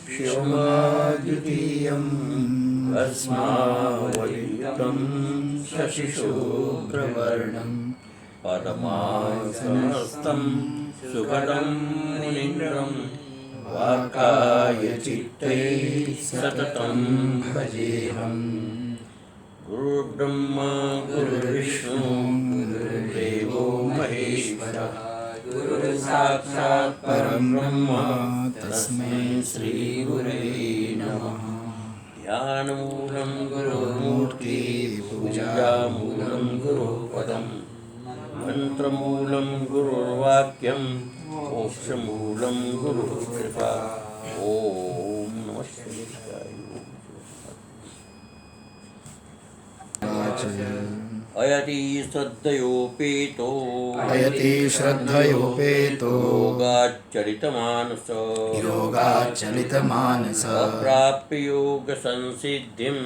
शिवमाद्वितीयं भस्मावलितं शशिशुभ्रवर्णं पद्मासनस्थं सुखदं मुनीन्द्रं वाकायचित्ते सततं भजेऽहम्। गुरुर्ब्रह्मा गुरुर्विष्णु गुरुर्देवो महेश्वरः गुरुर्साक्षात् परं ब्रह्म तस्मै श्री गुरवे नमः। ध्यानमूलं गुरुर्मूर्ति पूजामूलं गुरुपदं मंत्रमूलं गुरुर्वाक्यं मोक्षमूलं गुरुकृपा। ओम नमः शिवाय। अयति श्रद्धयोपेतो योगाच्चलितमानस अप्राप्य योग संसिद्धिं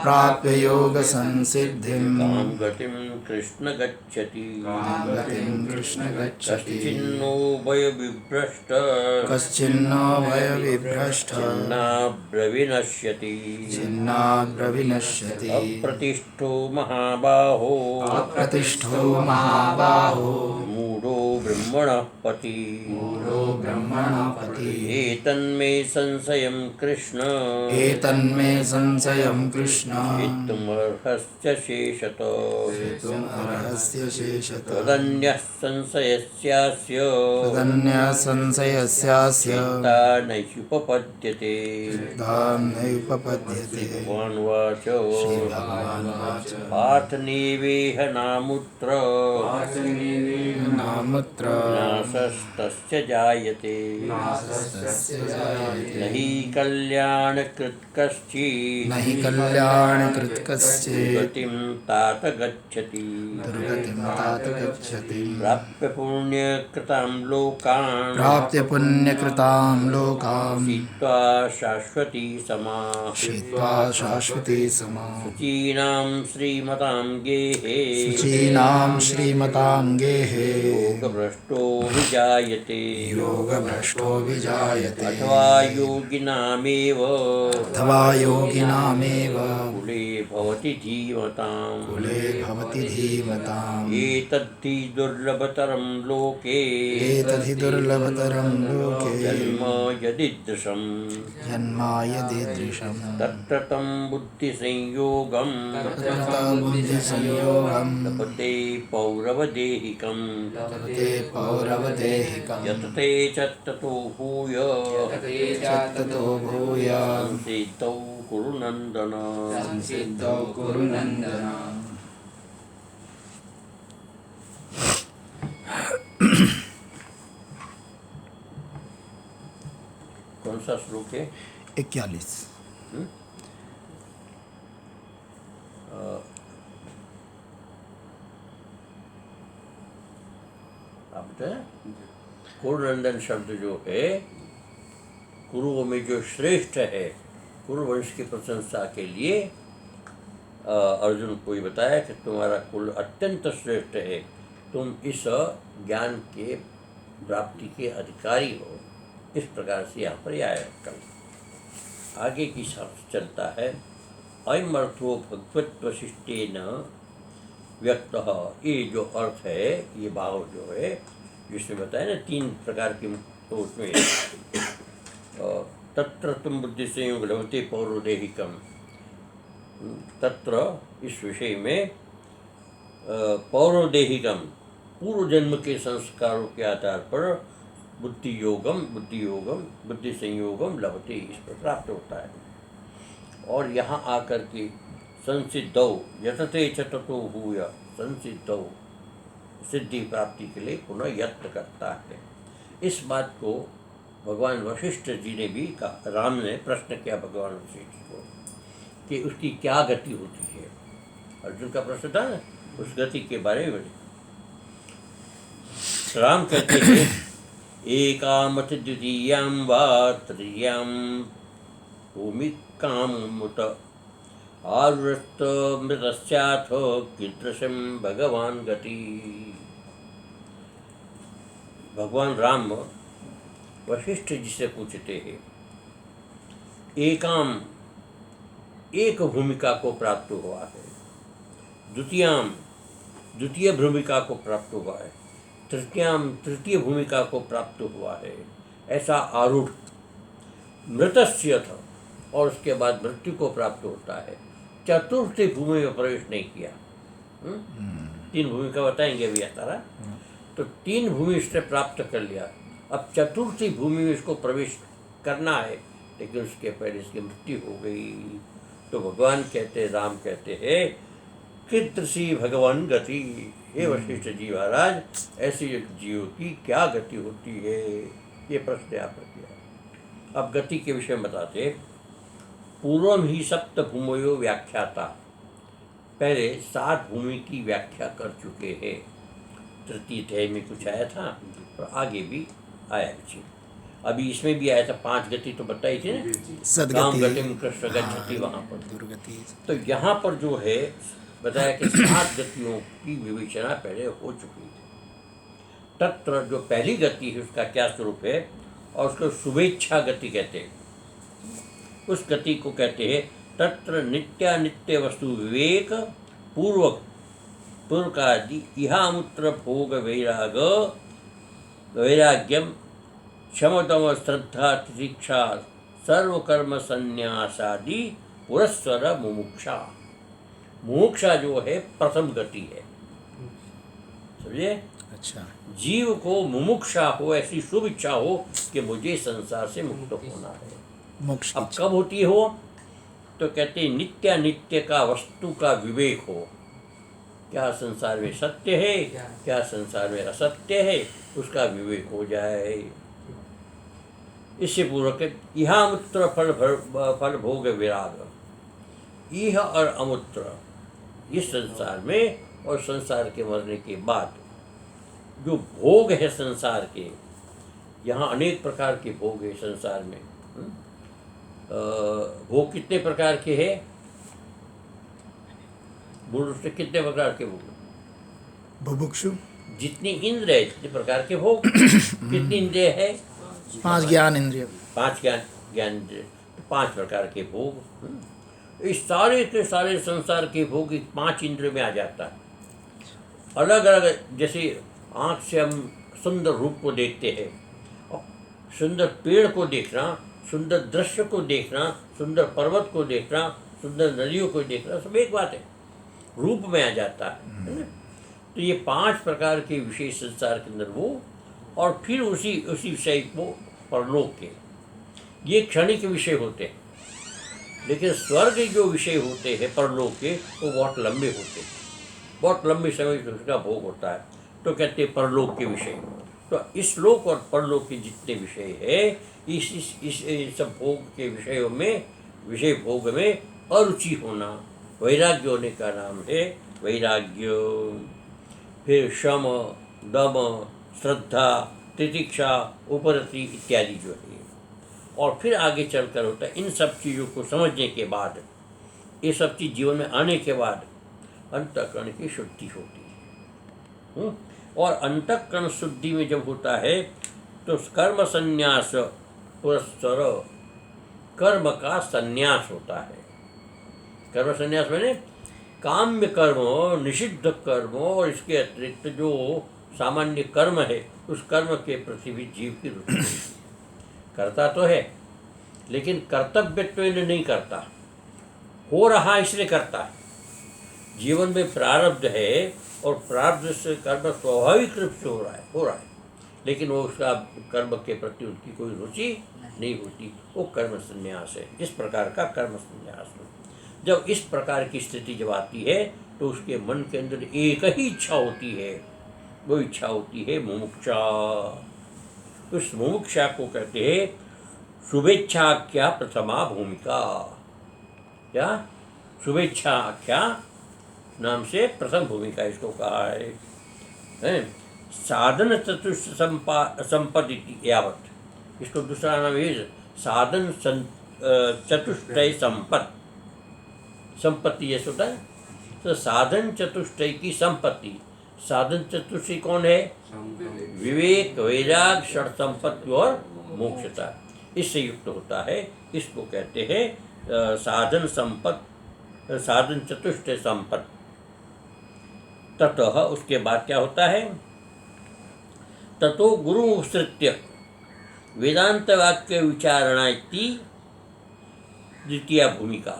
कां गतिं कृष्ण गच्छति कश्चिन्नो भय विभ्रष्ट छिन्नाभ्रविनश्यति अप्रतिष्ठो महाबाहो मूढो ब्रह्मणः पति एतन्मे संशयं कृष्ण हेतुमर्हस्य शेषत तदन्यः संशयस्यास्य नैषुपपद्यते। भगवानुवाच पार्थनीवेह नामुत्र नाशस्तस्य जायते नहि कल्याणकृत् कश्चित् दुर्गतिं तात गच्छति प्राप्य पुण्यकृतां लोकान् हित्वा शाश्वती समाः शुचीनां श्रीमतां गेहे योगभ्रष्टो विजायते अथवा योगिनामेव कुले भवति धीमताम् एतद्धि दुर्लभतरं लोके जन्म यदीदृशम् तत्र तं बुद्धिसंयोगं लभते पौरवदेहिकम् यतते च ततो भूय संसिद्धौ कुरु नन्दन। कौन सा श्लोक है? 41। कुरुनंदन शब्द जो है, कुरुओं में जो श्रेष्ठ है, कुरुवंश की प्रशंसा के लिए अर्जुन को ये बताया कि तुम्हारा कुल अत्यंत श्रेष्ठ है, तुम इस ज्ञान के प्राप्ति के अधिकारी हो। इस प्रकार से यहाँ पर आया कल आगे की शब्द चलता है। अयम अर्थो भगवत वशिष्ठेन व्यक्त। ये जो अर्थ है, ये भाव जो है जिसमें बताया ना 3 प्रकार के, तो उसमें तत्र तुम बुद्धि संयोग लभते पौरोदेहिकम, तत्र इस विषय में पौरोदेहिकम पूर्व जन्म के संस्कारों के आधार पर बुद्धि संयोगम लभते, इस पर प्राप्त होता है। और यहाँ आकर के संसिद्धौ यतते च ततो भूय, संसिद्धौ सिद्धि प्राप्ति के लिए पुनः यत्न करता है। इस बात को भगवान वशिष्ठ जी ने भी कहा। राम ने प्रश्न किया भगवान वशिष्ठ को कि उसकी क्या गति होती है। अर्जुन का प्रश्न था ना, उस गति के बारे में राम कहते हैं एकामथ द्वितीयां वा तृतीयां भूमिकामुत आरुष्टमृतस्याथ कीदृशं भगवान गति। भगवान राम वशिष्ठ जी से पूछते हैं एकाम एक भूमिका को प्राप्त हुआ है, द्वितीयाम द्वितीय भूमिका को प्राप्त हुआ है, तृतीयाम तृतीय भूमिका को प्राप्त हुआ है, ऐसा आरूढ़ मृतस्य था और उसके बाद मृत्यु को प्राप्त होता है। चतुर्थी भूमि में प्रवेश नहीं किया। 3 भूमिका बताएंगे अभी तारा। तो 3 भूमि इसने प्राप्त कर लिया, अब चतुर्थी भूमि में इसको प्रवेश करना है, लेकिन उसके पहले इसकी मृत्यु हो गई। तो भगवान कहते, राम कहते हैं, कीदृशी भगवान गति, हे वशिष्ठ जी महाराज, ऐसी जीव की क्या गति होती है, ये प्रश्न आपने किया। अब गति के विषय में बताते, पूर्वम ही सप्त भूमयो व्याख्याता, पहले 7 भूमि की व्याख्या कर चुके हैं। तृतीय अध्याय में कुछ आया था और आगे भी आया कुछ, अभी इसमें भी आया था। 5 गति तो बताई थी ना, काम गतिम कृष्ण गच्छति, वहाँ पर दुर्गति। तो यहाँ पर जो है बताया कि 7 गतियों की विवेचना पहले हो चुकी है। तत्र जो पहली गति है उसका क्या स्वरूप है, और उसको शुभेच्छा गति कहते हैं। उस गति को कहते हैं तत्र नित्यानित्य वस्तु विवेक पूर्वक पूर्वकादि इहामुत्र भोग वैराग्यम क्षमतम श्रद्धा तितिक्षा सर्वकर्म संन्यासादि पुरस्सर मुमुक्षा। मुमुक्षा जो है प्रथम गति है, समझे? अच्छा, जीव को मुमुक्षा हो, ऐसी शुभ इच्छा हो कि मुझे संसार से मुक्त होना है। मोक्ष अब कब होती हो, तो कहते हैं नित्यानित्य का वस्तु का विवेक हो, क्या संसार में सत्य है, क्या संसार में असत्य है, उसका विवेक हो जाए। इससे पूर्वक इहामुत्र फल भोग विराग, इह और अमुत्र इस संसार में और संसार के मरने के बाद जो भोग है संसार के, यहाँ अनेक प्रकार के भोग है संसार में। भोग कितने प्रकार के हैं? मूल रूप से कितने प्रकार के भोग? बुभुक्षु, जितनी इंद्र है जितने प्रकार के भोग। कितनी इंद्रिय है? 5 ज्ञान इंद्रिय, 5 ज्ञान इंद्रिय, तो 5 प्रकार के भोग। इस सारे के सारे संसार के भोग 5 इंद्रियों में आ जाता है। अलग अलग, जैसे आँख से हम सुंदर रूप को देखते हैं, और सुंदर पेड़ को देखना, सुंदर दृश्य को देखना, सुंदर पर्वत को देखना, सुंदर नदियों को देखना, सब एक बात है, रूप में आ जाता है ना। तो ये 5 प्रकार के विषय संसार के अंदर वो, और फिर उसी विषय को परलोक के, ये क्षणिक विषय होते हैं। लेकिन स्वर्ग जो विषय होते हैं परलोक के, वो बहुत लंबे होते हैं, बहुत लंबे समय से उसका भोग होता है। तो कहते हैं परलोक के विषय। तो इस लोक और परलोक के जितने विषय है, इस सब भोग के विषयों में, विषय भोग में अरुचि होना, वैराग्य होने का नाम है वैराग्य। फिर शम, दम, श्रद्धा, तितिक्षा, उपरति इत्यादि जो है, और फिर आगे चलकर होता है इन सब चीज़ों को समझने के बाद, ये सब चीज़ जीवन में आने के बाद अंतःकरण की शुद्धि होती है। और अंतःकरण शुद्धि में जब होता है तो कर्म संन्यास पुरस्सर, कर्म का संन्यास होता है। कर्म संन्यास मैंने काम्य कर्म, निषिद्ध कर्म और इसके अतिरिक्त जो सामान्य कर्म है, उस कर्म के प्रति भी जीव की रुचि करता तो है, लेकिन कर्तव्य तो इन्हें नहीं करता, हो रहा इसलिए करता है। जीवन में प्रारब्ध है और प्रारब्ध से कर्म स्वाभाविक रूप से हो रहा है, लेकिन वो उसका कर्म के प्रति उनकी कोई रुचि नहीं होती, वो कर्म संन्यास है। इस प्रकार का कर्म संन्यास हो। जब इस प्रकार की स्थिति जब आती है तो उसके मन के अंदर एक ही इच्छा होती है, वो इच्छा होती है मुमुक्षा। उस मुमुक्षा को कहते हैं शुभेच्छाख्या प्रथमा भूमिका। क्या? शुभेच्छाख्या नाम से प्रथम भूमिका इसको कहा है। साधन चतुष्ट संपत्ति यावत, इसको दूसरा नाम है साधन चतुष्टय संपत्ति ये होता है। तो साधन चतुष्टय की संपत्ति, साधन चतुष्टय कौन है? विवेक, वैराग, षट संपत्ति और मोक्षता। इससे युक्त होता है, इसको कहते हैं साधन संपत्ति, साधन चतुष्टय संपत्ति। ततः उसके बाद क्या होता है, ततो गुरु उपसृत्य वेदांत वाक्य विचारणा इति द्वितीय भूमिका।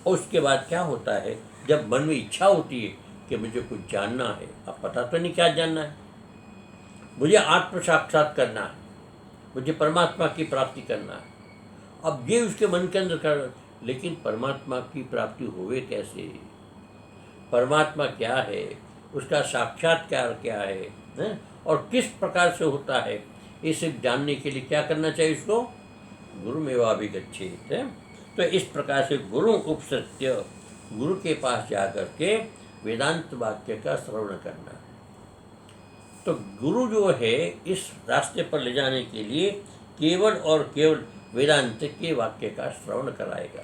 और उसके बाद क्या होता है, जब मन में इच्छा होती है कि मुझे कुछ जानना है, अब पता तो नहीं क्या जानना है, मुझे आत्म साक्षात करना है, मुझे परमात्मा की प्राप्ति करना है। अब ये उसके मन के अंदर कर, लेकिन परमात्मा की प्राप्ति होवे कैसे, परमात्मा क्या है, उसका साक्षात्कार क्या है, और किस प्रकार से होता है, ये सिर्फ जानने के लिए क्या करना चाहिए उसको, गुरुमेवाभिगच्छेत्। तो इस प्रकार से गुरु उपसृत्य, गुरु के पास जाकर के वेदांत वाक्य का श्रवण करना। तो गुरु जो है इस रास्ते पर ले जाने के लिए केवल और केवल वेदांत के वाक्य का श्रवण कराएगा,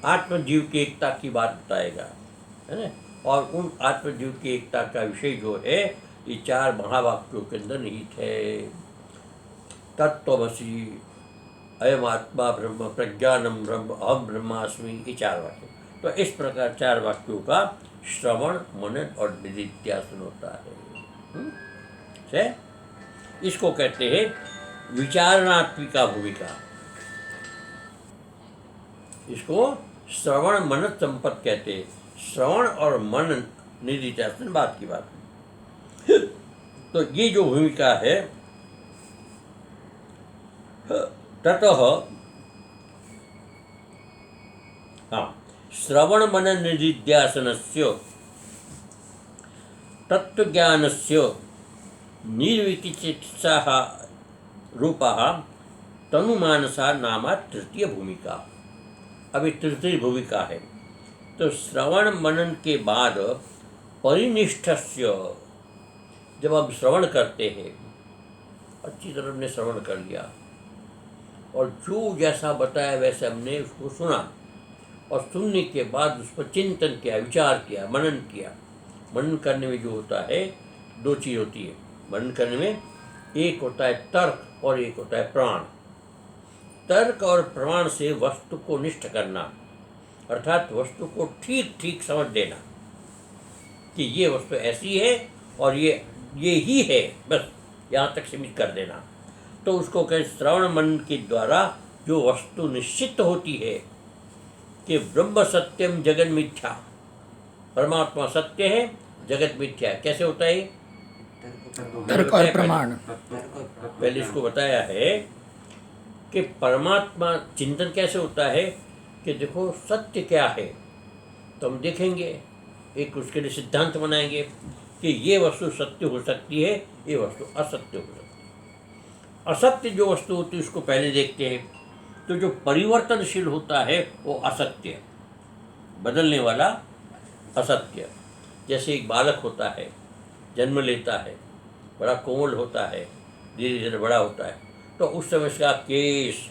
आत्मजीव की एकता की बात बताएगा, है ना। और उन आत्मजीव की एकता का विषय जो है ये 4 महावाक्यों के अंदर निहित है। तत्त्वमसि, अयम आत्मा ब्रह्म, प्रज्ञानम ब्रह्म, अहम ब्रह्मास्मि, ये 4 वाक्य। तो इस प्रकार 4 वाक्यों का श्रवण, मनन और निधिध्यासन होता है। इसको कहते हैं विचारणात्मिका भूमिका। इसको श्रवण मनन संपत्ति कहते हैं। श्रवण और मनन निधिध्यासन बात की बात है। तो ये जो भूमिका है, ततः श्रवण मनन निधिध्यासनस्य तत्वज्ञानस्य निर्विचिकित्साः रूपः तनुमानसा नामा तृतीय भूमिका। अभी तृतीय भूमिका है। तो श्रवण मनन के बाद परिनिष्ठस्य, जब हम श्रवण करते हैं, अच्छी तरह हमने श्रवण कर लिया और जो जैसा बताया वैसे हमने उसको सुना, और सुनने के बाद उस पर चिंतन किया, विचार किया, मनन किया। मनन करने में जो होता है 2 चीज़ होती है मनन करने में, एक होता है तर्क और एक होता है प्रमाण। तर्क और प्रमाण से वस्तु को निष्ठ करना, अर्थात वस्तु को ठीक ठीक समझ देना कि ये वस्तु ऐसी है और ये ही है, बस यहाँ तक सीमित कर देना। तो उसको कहें श्रवण मनन के द्वारा जो वस्तु निश्चित होती है कि ब्रह्म सत्यम जगन मिथ्या, परमात्मा सत्य है, जगत मिथ्या है। कैसे होता है? तर्क और प्रमाण। पहले इसको बताया है कि परमात्मा चिंतन कैसे होता है कि देखो सत्य क्या है, तो हम देखेंगे, एक उसके लिए सिद्धांत बनाएंगे कि ये वस्तु सत्य हो सकती है, ये वस्तु असत्य हो सकती है। असत्य जो वस्तु होती है उसको पहले देखते हैं। तो जो परिवर्तनशील होता है वो असत्य, बदलने वाला असत्य। जैसे एक बालक होता है, जन्म लेता है, बड़ा कोमल होता है, धीरे धीरे बड़ा होता है, तो उस समय उसका केश,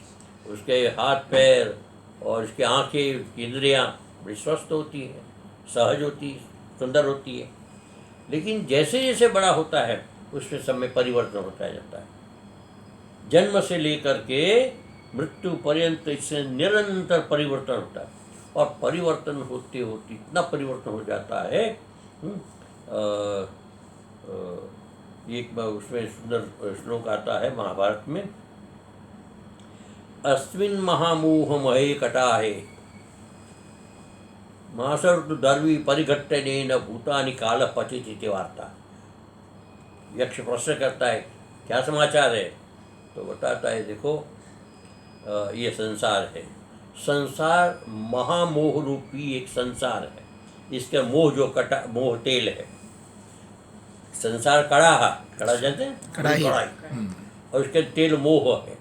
उसके हाथ पैर और उसकी आँखें, उसकी इंद्रियाँ बड़ी स्वस्थ होती हैं, सहज होती है, सुंदर होती है। लेकिन जैसे जैसे बड़ा होता है उसमें सब में परिवर्तन होता जाता है। जन्म से लेकर के मृत्यु पर्यंत इससे निरंतर परिवर्तन होता है, और परिवर्तन होते होते इतना परिवर्तन हो जाता है। एक उसमें सुंदर श्लोक आता है महाभारत में, अस्मिन् महामोह महे कटाहे मासर्तु दर्वी परिघट्टनेन भूतानि काल पतित वार्ता। यक्ष प्रश्न करता है क्या समाचार है, तो बताता है देखो ये संसार है, संसार महामोह रूपी एक संसार है, इसका मोह जो मोह तेल है, संसार कड़ा जानते हैं, कड़ाही, और उसके तेल मोह है,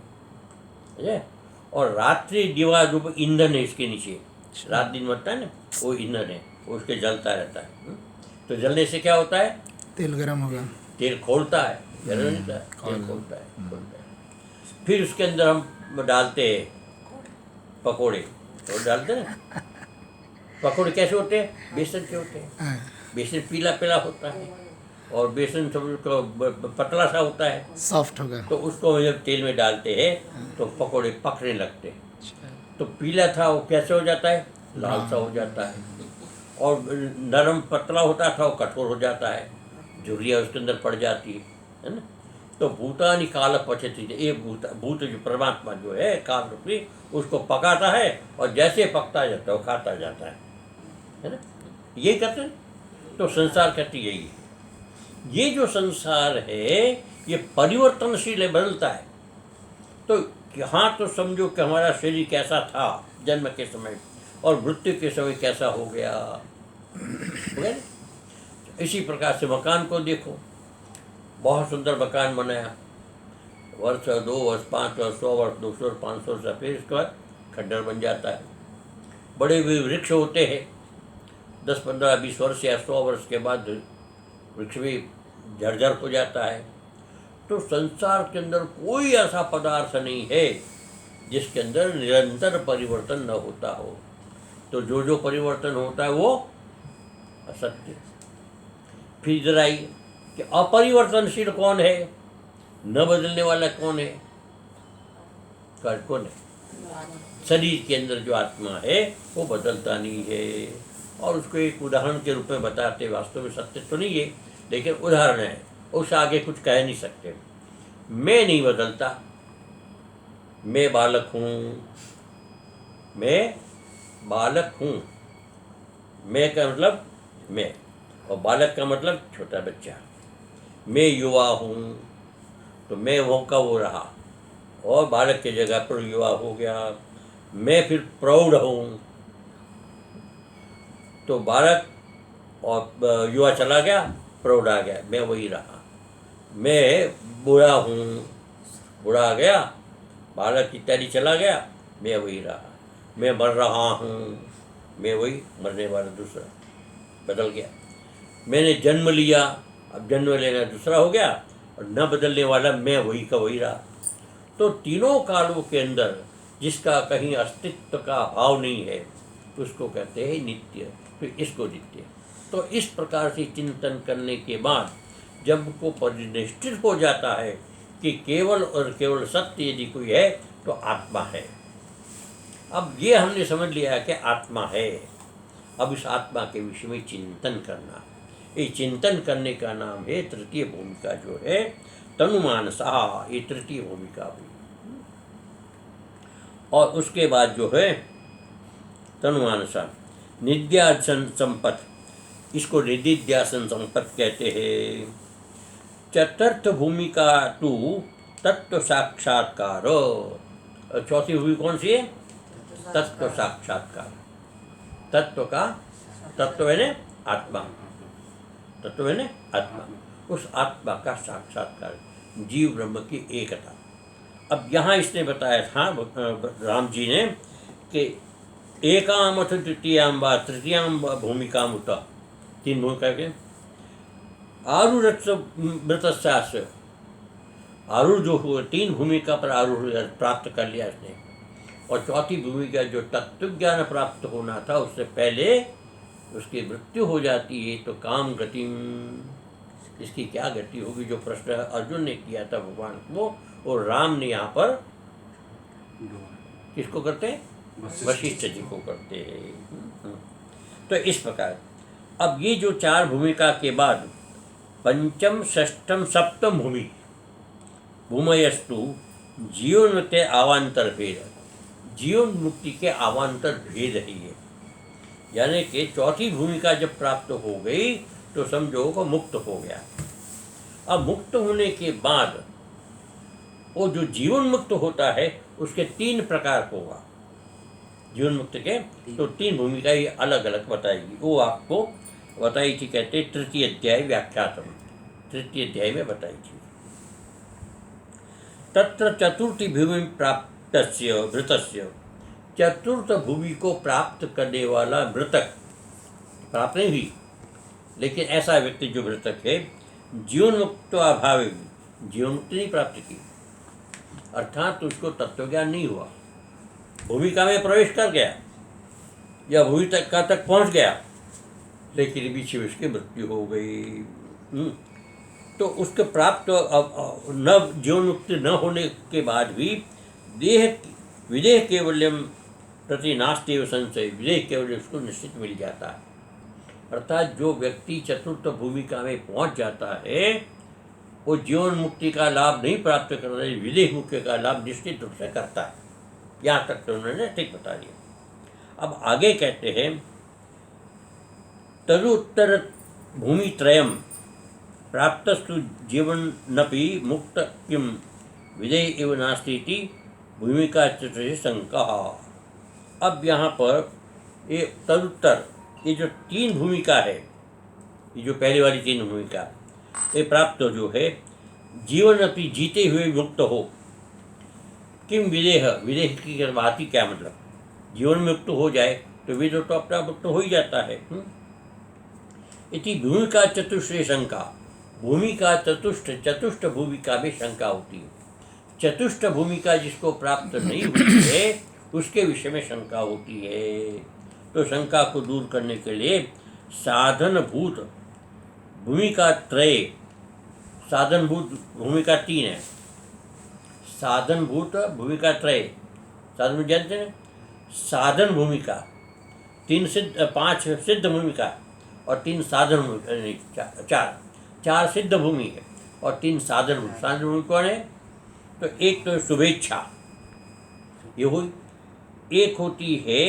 और रात्रि दिवा रूप ईंधन है इसके नीचे, रात दिन बनता है ना, वो ईंधन है, वो उसके जलता रहता है। तो जलने से क्या होता है, तेल गर्म होगा, तेल खोलता है, गर्म नहीं होता है, तेल खोलता है। फिर उसके अंदर हम डालते हैं पकोड़े, तो डालते हैं। पकोड़े कैसे होते हैं, बेसन के होते हैं, बेसन पीला पीला होता है, और बेसन समझो तो पतला सा होता है, सॉफ्ट होगा। तो उसको जब तेल में डालते हैं तो पकोड़े पकने लगते हैं। तो पीला था वो कैसे हो जाता है, लाल सा हो जाता है। और नरम पतला होता था वो कठोर हो जाता है, झुर्रियाँ उसके अंदर पड़ जाती है ना। तो भूतानी काल पचती, ये भूत जो परमात्मा जो है काल रूपी, उसको पकाता है और जैसे पकता जाता है वो खाता जाता है ना। यही करते हैं। तो संसार कहते यही है। ये जो संसार है ये परिवर्तनशील है, बदलता है। तो यहाँ तो समझो कि हमारा शरीर कैसा था जन्म के समय और मृत्यु के समय कैसा हो गया, हो गया ना? इसी प्रकार से मकान को देखो, बहुत सुंदर मकान बनाया, वर्ष 2 वर्ष 5 वर्ष 100 वर्ष 200 वर्ष 500 वर्ष, फिर इसके बाद खंडर बन जाता है। बड़े भी वृक्ष होते हैं, 10 15 20 वर्ष या 100 वर्ष के बाद वृक्ष भी जर्जर हो जाता है। तो संसार के अंदर कोई ऐसा पदार्थ नहीं है जिसके अंदर निरंतर परिवर्तन न होता हो। तो जो जो परिवर्तन होता है वो असत्य। फिर इधर आई कि अपरिवर्तनशील कौन है, न बदलने वाला कौन है, कौन है? शरीर के अंदर जो आत्मा है वो बदलता नहीं है। और उसको एक उदाहरण के रूप में बताते, वास्तव में सत्य तो नहीं है लेकिन उदाहरण है, उस आगे कुछ कह नहीं सकते। मैं नहीं बदलता, मैं बालक हूँ, मैं बालक हूँ। मैं का मतलब मैं, और बालक का मतलब छोटा बच्चा। मैं युवा हूँ, तो मैं वो का वो रहा और बालक की जगह पर युवा हो गया। मैं फिर प्रौढ़ हूँ, तो बालक और युवा चला गया, प्रौढ़ आ गया, मैं वही रहा। मैं बूढ़ा हूँ, बूढ़ा आ गया, बालक इत्यादि चला गया, मैं वही रहा। मैं मर रहा हूँ, मैं वही मरने वाला दूसरा, बदल गया। मैंने जन्म लिया, अब जन्म लेना दूसरा हो गया, और न बदलने वाला मैं वही का वही रहा। तो तीनों कालों के अंदर जिसका कहीं अस्तित्व का भाव नहीं है उसको कहते हैं नित्य, फिर इसको नित्य। तो इस प्रकार से चिंतन करने के बाद जब को परिनिष्ठित हो जाता है कि केवल और केवल सत्य यदि कोई है तो आत्मा है। अब ये हमने समझ लिया कि आत्मा है। अब इस आत्मा के विषय में चिंतन करना, ये चिंतन करने का नाम है तृतीय भूमिका जो है तनुमानसा, ये तृतीय भूमिका हुई। और उसके बाद जो है तनुमानसा निध्यासन संपत्ति, इसको निधिध्यासन संपत्ति कहते हैं। चतुर्थ भूमिका टू तत्व साक्षात्कार, चौथी भूमि कौन सी है? तत्व साक्षात्कार। तत्व का, तत्व है ना आत्मा, तत्व है ना आत्मा, उस आत्मा का साक्षात्कार, जीव ब्रह्म की एकता। अब यहाँ इसने बताया था राम जी ने कि एकाम अथ तृतीयाम व तृतीयाम भूमिकाम उत, 3 भूमिका के आरूढ़ आरूढ़ जो हुआ 3 भूमिका पर आरूढ़ प्राप्त कर लिया इसने। और चौथी भूमिका जो तत्व ज्ञान प्राप्त होना था उससे पहले उसकी मृत्यु हो जाती है। तो काम गति, इसकी क्या गति होगी, जो प्रश्न अर्जुन ने किया था भगवान को, और राम ने यहाँ पर किसको करते हैं? वशिष्ठ जी को करते हैं। तो इस प्रकार अब ये जो 4 भूमिका के बाद पंचम षष्ठम सप्तम भूमि भूमयस्तु जीवन मुक्ति आवांतर भेद, जीवन मुक्ति के आवांतर भेद है ये। यानी कि चौथी भूमिका जब प्राप्त हो गई तो समझो को मुक्त हो गया। अब मुक्त होने के बाद वो जो जीवन मुक्त होता है उसके 3 प्रकार होगा। जीवन मुक्त के तो 3 भूमिका ये अलग अलग बताएगी, वो आपको बताई थी, कहते तृतीय अध्याय व्याख्यातम, तृतीय अध्याय में बताई थी। तत्र चतुर्थी भूमि प्राप्तस्य मृतस्य, चतुर्थ भूमि को प्राप्त करने वाला मृतक, प्राप्त नहीं हुई लेकिन ऐसा व्यक्ति जो मृतक है, जीवन मुक्त अभाव, जीवन मुक्ति नहीं प्राप्त की, अर्थात उसको तत्वज्ञान नहीं हुआ, भूमिका में प्रवेश कर गया या भूमिका तक पहुंच गया लेकिन बीच में उसकी मृत्यु हो गई। तो उसके प्राप्त न जीवन मुक्ति न होने के बाद भी देह विदेह केवल्यम प्रति नास्ति एवं संशय, विदेह केवल्य उसको निश्चित मिल जाता है। अर्थात जो व्यक्ति चतुर्थ भूमिका में पहुंच जाता है वो जीवन मुक्ति का लाभ नहीं प्राप्त करता है, विदेह मुक्ति का लाभ निश्चित रूप से करता है। यहाँ तक तो उन्होंने ठीक बता दिया। अब आगे कहते हैं तदुत्तर भूमि त्रयम प्राप्तस्तु जीवनपि मुक्त किम विदेह एवं नास्ति इति भूमिका चतुर्थ शंका। अब यहाँ पर ये तदुत्तर ये जो 3 भूमिका है, ये जो पहले वाली 3 भूमिका ये प्राप्त जो है जीवन अपनी जीते हुए मुक्त हो। किम विदेह, विदेह की बात ही क्या मतलब, जीवन में मुक्त हो जाए तो विदेह तो अपना मुक्त हो ही जाता है। इति भूमिका चतुष्ट शंका, भूमिका चतुष्ट भूमिका में शंका होती है। चतुष्ट भूमिका जिसको प्राप्त नहीं हुई है उसके विषय में शंका होती है। तो शंका को दूर करने के लिए साधनभूत भूमिका त्रय, साधनभूत भूमिका 3 है, साधनभूत भूमिका त्रय, साधन जानते हैं, साधन भूमिका 5 सिद्ध भूमिका और 3 साधन भूमिका, 4 सिद्ध भूमि है और 3 साधन भूमि। साधन भूमि कौन है? तो एक तो शुभेच्छा ये हुई, एक होती है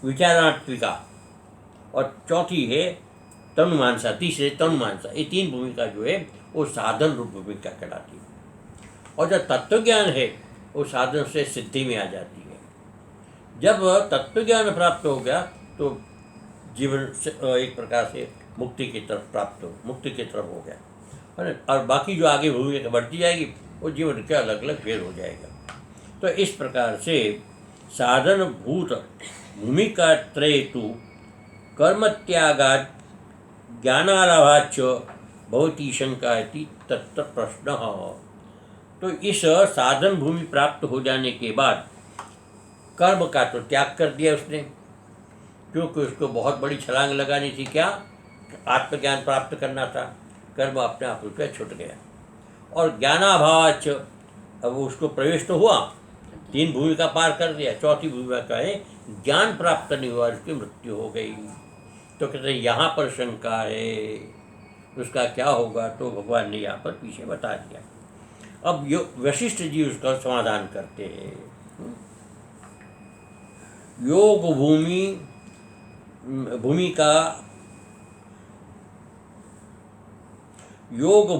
विचारात्मिका और चौथी है तनुमानसा, तीसरे तनुमानसा। ये 3 भूमिका जो है वो साधन रूप भूमिका कहलाती है। और जो तत्व ज्ञान है वो साधन से सिद्धि में आ जाती है। जब तत्व ज्ञान प्राप्त हो गया तो जीवन एक प्रकार से मुक्ति की तरफ हो गया, है ना। और बाकी जो आगे भूमिका बढ़ती जाएगी वो जीवन के अलग अलग भेद हो जाएगा। तो इस प्रकार से साधन भूत भूमिका त्रयेतु कर्म त्यागात् ज्ञानालाभाच्च भवति शंका इति तत्र प्रश्न। तो इस साधन भूमि प्राप्त हो जाने के बाद कर्म का तो त्याग कर दिया उसने, क्योंकि उसको बहुत बड़ी छलांग लगानी थी, क्या आत्मज्ञान प्राप्त करना था। कर्म अपने आप उसका छूट गया। और ज्ञानाभावाच, अब उसको प्रवेश तो हुआ, 3 भूमिका पार कर दिया, चौथी भूमिका है ज्ञान प्राप्त नहीं हुआ, उसकी मृत्यु हो गई। तो कहते यहाँ पर शंका है, उसका क्या होगा? तो भगवान ने यहाँ पर पीछे बता दिया। अब वशिष्ठ जी उसका समाधान करते हैं। योग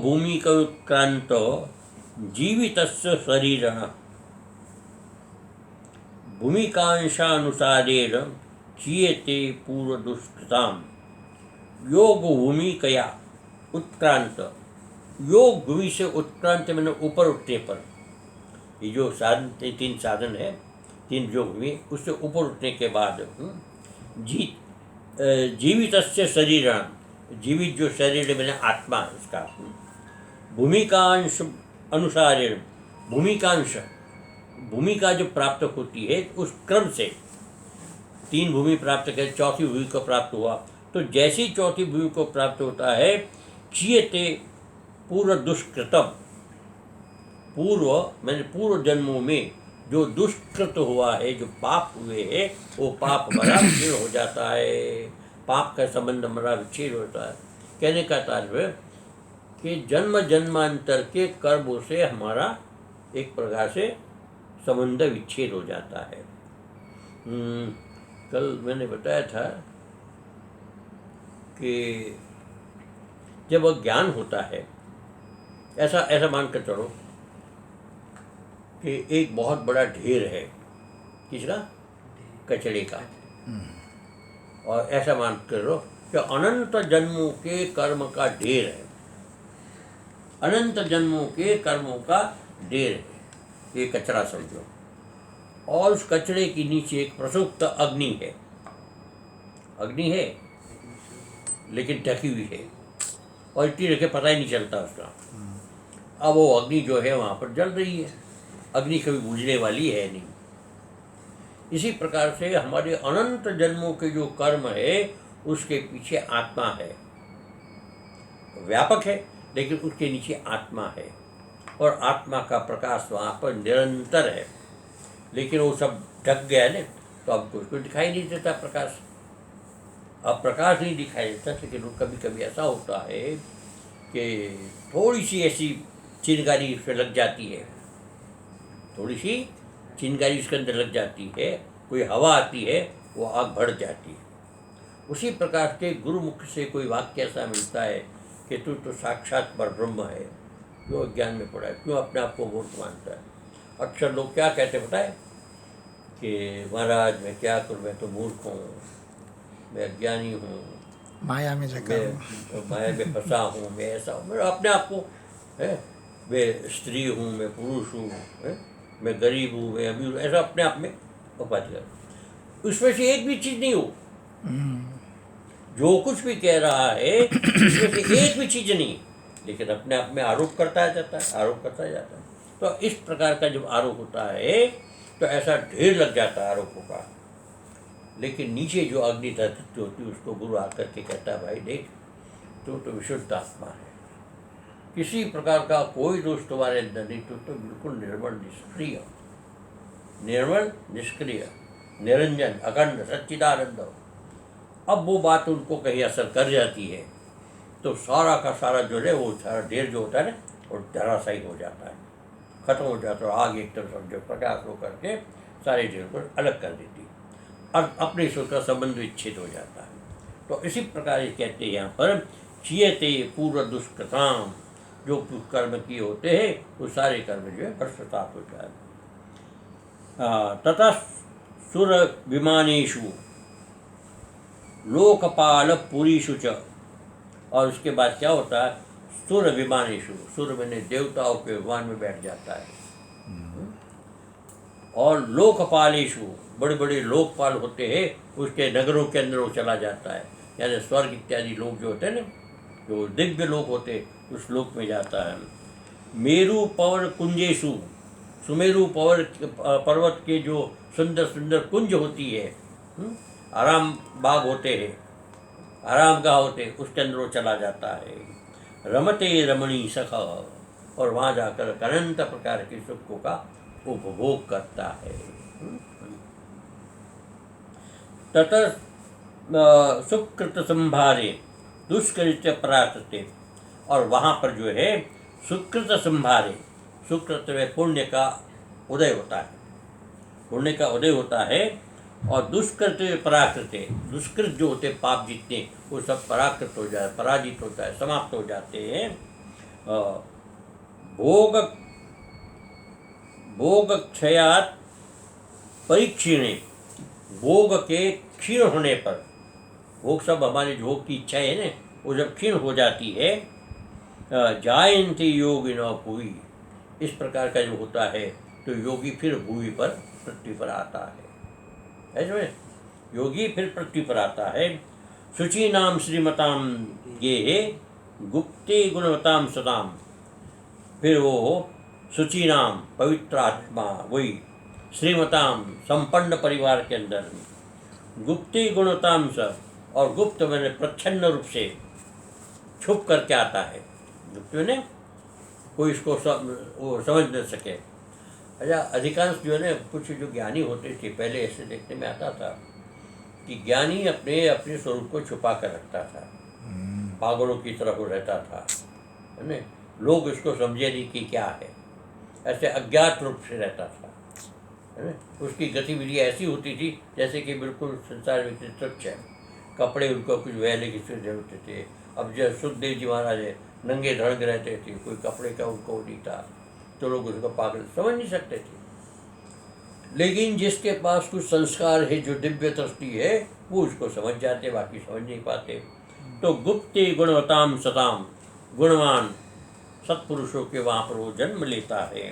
भूमिका उत्क्रांत जीवितस्य शरीरण भूमिकांशानुसारेण चीयते पूर्व दुष्कृताम। योग भूमिकया उत्क्रांत, योग भूमि से उत्क्रांत मैंने ऊपर उठने पर, ये जो साधन 3 साधन है, 3 योग भूमि, उससे ऊपर उठने के बाद जीवितस्य शरीरण, जीवित जो शरीर मैंने आत्मा उसका, भूमिकांश अनुसारेण, भूमिका जो प्राप्त होती है उस क्रम से 3 भूमि प्राप्त कर चौथी भूमि को प्राप्त हुआ। तो जैसी चौथी भूमि को प्राप्त होता है चीयते पूर्व दुष्कृतम, पूर्व जन्मों में जो दुष्कृत हुआ है, जो पाप हुए हैं, वो पाप बड़ा विच्छेद हो जाता है, पाप का संबंध बड़ा विच्छेद होता है। कहने का तात्पर्य कि जन्म जन्मांतर के कर्मों से हमारा एक प्रकार से संबंध विच्छेद हो जाता है। कल मैंने बताया था कि जब वह ज्ञान होता है, ऐसा मानकर चलो कि एक बहुत बड़ा ढेर है, किसका? कचरे का। और ऐसा मान करो कि अनंत जन्मों के कर्म का ढेर है, अनंत जन्मों के कर्मों का ढेर है, ये कचरा समझो। और उस कचरे के नीचे एक प्रसुप्त अग्नि है, अग्नि है लेकिन ढकी हुई है और इतनी रखे पता ही नहीं चलता उसका। अब वो अग्नि जो है वहाँ पर जल रही है, अग्नि कभी बुझने वाली है नहीं। इसी प्रकार से हमारे अनंत जन्मों के जो कर्म है उसके पीछे आत्मा है, व्यापक है लेकिन उसके नीचे आत्मा है, और आत्मा का प्रकाश वहाँ पर निरंतर है। लेकिन वो सब ढक गया ना, तो अब कुछ दिखाई नहीं देता प्रकाश। अब प्रकाश नहीं दिखाई देता, लेकिन कभी कभी ऐसा होता है कि थोड़ी सी ऐसी चिंगारी उसमें लग जाती है, थोड़ी सी चिंगारी उसके अंदर लग जाती है, कोई हवा आती है, वो आग बढ़ जाती है। उसी प्रकार के गुरुमुख से कोई वाक्य ऐसा मिलता है कि तू तो साक्षात परब्रह्म है, क्यों अज्ञान में पड़ा है, क्यों अपने आप को मूर्ख मानता है। अक्सर लोग क्या कहते पता है कि महाराज मैं क्या करूँ, मैं तो मूर्ख हूँ, मैं अज्ञानी हूँ, माया में जकड़ हूँ। मैं माया में फंसा हूँ, मैं ऐसा हूँ, मैं अपने आप को है, मैं स्त्री हूँ, मैं पुरुष हूँ, मैं गरीब हूँ, मैं अमीर हूँ, ऐसा अपने आप में उपाधि कर। उसमें से एक भी चीज़ नहीं हो, जो कुछ भी कह रहा है उसमें से एक भी चीज़ नहीं, लेकिन अपने आप में आरोप करता जाता है, आरोप करता जाता है। तो इस प्रकार का जब आरोप होता है तो ऐसा ढेर लग जाता है आरोपों का। लेकिन नीचे जो अग्नि तत्व होती है उसको गुरु आकर के कहता है, भाई देख तो विशुद्ध आत्मा है, किसी प्रकार का कोई दोष तुम्हारे अंदर नहीं, तो बिल्कुल निर्मल निष्क्रिय, निर्मल निष्क्रिय, निरंजन अखंड सच्चिदानंद हो। अब वो बात उनको कहीं असर कर जाती है तो सारा का सारा जो है वो सारा ढेर जो होता है ना, वो धराशायी हो जाता है, खत्म हो जाता है। आग एक तरफ जो प्रकाश हो करके सारे ढेर को अलग कर देती है और अपने ईश्वर का संबंध विच्छेद हो जाता है। तो इसी प्रकार ये कहते हैं यहाँ पर, चियते पूर्व दुष्कृताम, जो कर्म किए होते हैं वो सारे कर्म जो है भ्रष्टताप हो जाए। तथा सुर विमानेशु लोकपाल पुरीषु च, और उसके बाद क्या होता है, सुर विमानेशु, सुर मैंने देवताओं के विमान में बैठ जाता है, और लोकपालेशु, बड़े बड़े लोकपाल होते हैं उसके नगरों के अंदर वो चला जाता है, यानी स्वर्ग इत्यादि लोग जो होते हैं ना, जो दिव्य लोग होते हैं उस लोक में जाता है। मेरु पवर कुंजेशु, सुमेरु पर्वत के जो सुंदर सुंदर कुंज होती है, आराम बाग होते हैं, आराम गाह होते हैं, उसके अंदर वो चला जाता है। रमते रमणी सख, और वहाँ जाकर अनंत प्रकार के सुखों का उपभोग करता है। ततः सुकृत संभारे दुष्कृत्य परास्ते, और वहाँ पर जो है सुकृत संभारे, सुकृत में पुण्य का उदय होता है, पुण्य का उदय होता है, और दुष्कृत पराकृत, दुष्कृत जो होते पाप जितने वो सब पराकृत हो जाए, पराजित होता है, समाप्त हो जाते हैं। भोग क्षयात परीक्षीणे, भोग के क्षीण होने पर, भोग सब हमारे भोग की इच्छा है ना, वो जब क्षीण हो जाती है, जायन्ते योगी न भूवि, इस प्रकार का जो होता है तो योगी फिर भूमि पर पृथ्वी पर आता है, ऐसे योगी फिर पृथ्वी पर आता है। शुचि नाम श्रीमताम ये गुप्ते गुणवताम सदाम, फिर वो शुचि नाम पवित्र आत्मा, वही श्रीमताम संपन्न परिवार के अंदर, गुप्ती गुणवताम स, और गुप्त मैंने प्रच्छन्न रूप से छुप करके आता है, गुप्त मैंने कोई इसको वो समझ न सके। अच्छा, अधिकांश जो है ना, कुछ जो ज्ञानी होते थे पहले ऐसे देखने में आता था कि ज्ञानी अपने अपने स्वरूप को छुपा कर रखता था, पागलों की तरफ वो रहता था, है ना, लोग इसको समझे नहीं कि क्या है, ऐसे अज्ञात रूप से रहता था, है ना। उसकी गतिविधि ऐसी होती थी जैसे कि बिल्कुल संसार में तुच्छ है, कपड़े उनको कुछ वहले किसी होते थे। अब जो सुखदेव जी महाराज है, नंगे धड़ंग रहते थे, कोई कपड़े का उनको नहीं था, तो लोग उसको पागल समझ नहीं सकते थे। लेकिन जिसके पास कुछ संस्कार है, जो दिव्य दृष्टि है, वो उसको समझ जाते, बाकी समझ नहीं पाते। तो गुप्ते गुणवताम सताम, गुणवान सत्पुरुषों के वहाँ पर वो जन्म लेता है।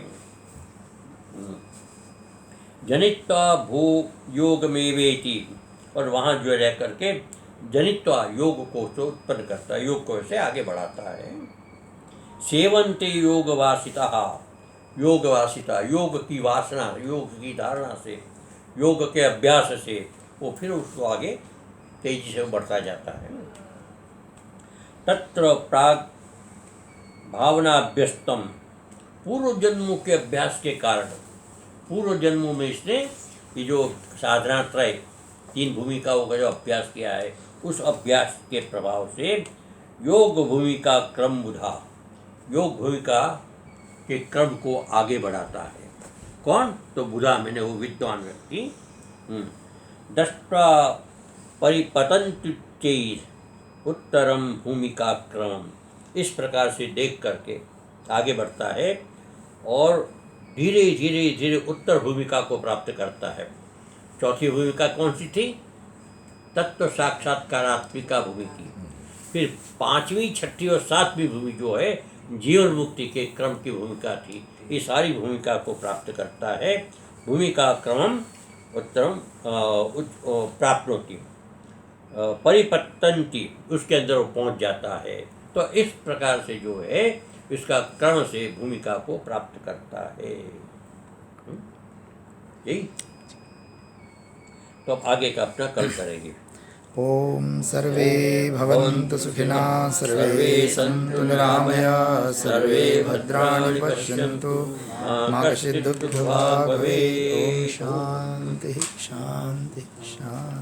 जनित्वा भू योग में वेति, और वहाँ जो रह करके जनित्वा योग को उत्पन्न करता है, योग को ऐसे आगे बढ़ाता है। सेवन्ते योग वासिता, योग वासिता, योग की वासना, योग की धारणा से, योग के अभ्यास से वो फिर उसको आगे तेजी से बढ़ता जाता है। तत्र प्राग भावनाभ्यस्तम, पूर्व जन्मों के अभ्यास के कारण, पूर्व जन्मों में इसने ये जो साधना त्रय 3 भूमिकाओं का जो अभ्यास किया है, उस अभ्यास के प्रभाव से योग भूमिका क्रम बुधा, योग भूमिका के क्रम को आगे बढ़ाता है। कौन? तो बुधा मैंने वो विद्वान व्यक्ति। दृष्टा परिपतंतु चैर उत्तरम भूमिका क्रम, इस प्रकार से देख करके आगे बढ़ता है और धीरे धीरे धीरे उत्तर भूमिका को प्राप्त करता है। चौथी भूमिका कौन सी थी? तत्व साक्षात्कारात्मिका भूमिका। फिर 5वीं, 6ठी और 7वीं भूमि जो है जीवन मुक्ति के क्रम की भूमिका थी। ये सारी भूमिका को प्राप्त करता है। भूमिका क्रम उत्तरम प्राप्त होती, परिपतंती, उसके अंदर वो पहुंच जाता है। तो इस प्रकार से जो है इसका क्रम से भूमिका को प्राप्त करता है। यही तो अब आगे का अपना कल करेंगे। ओम सर्वे भवन्तु सुखिनः, सर्वे सन्तु निरामयाः, सर्वे भद्राणि पश्यन्तु, मा कश्चित् दुःखभाग् भवेत्। ओम शान्ति शान्ति शान्ति।